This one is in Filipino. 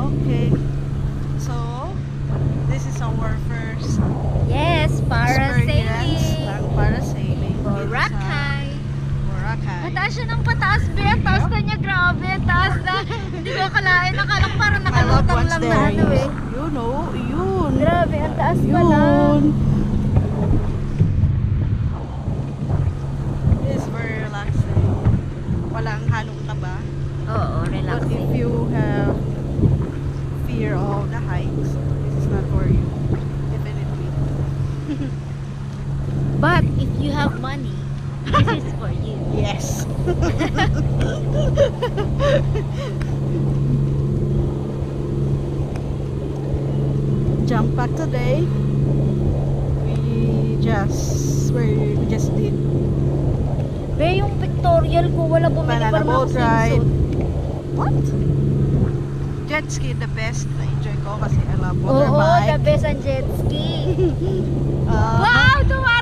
Okay. So, this is our first Yes, experience parasailing. ng parasailing. Boracay. Boracay. Mataas siya ng pataas, be. Ang taas na niya, grabe. Ang taas na. Hindi ko akalain. Akala ko parang I love nakalutang what's lang na there. ano eh. You know, yun. Grabe, ang taas pala. Yun. It's very relaxing. Walang halong kaba. Oo, But relaxing. if you have fear of the heights, this is not for you. Definitely. But if you have money, this is for you. Yes. Jump back today. We just did Be, yung pictorial ko, wala bumili banana pa naman boat ako ride. swimsuit. What? Jet ski the best. Na-enjoy ko kasi I love Oo, the motorbike. best ang jet ski. Uh, Wow, tuwa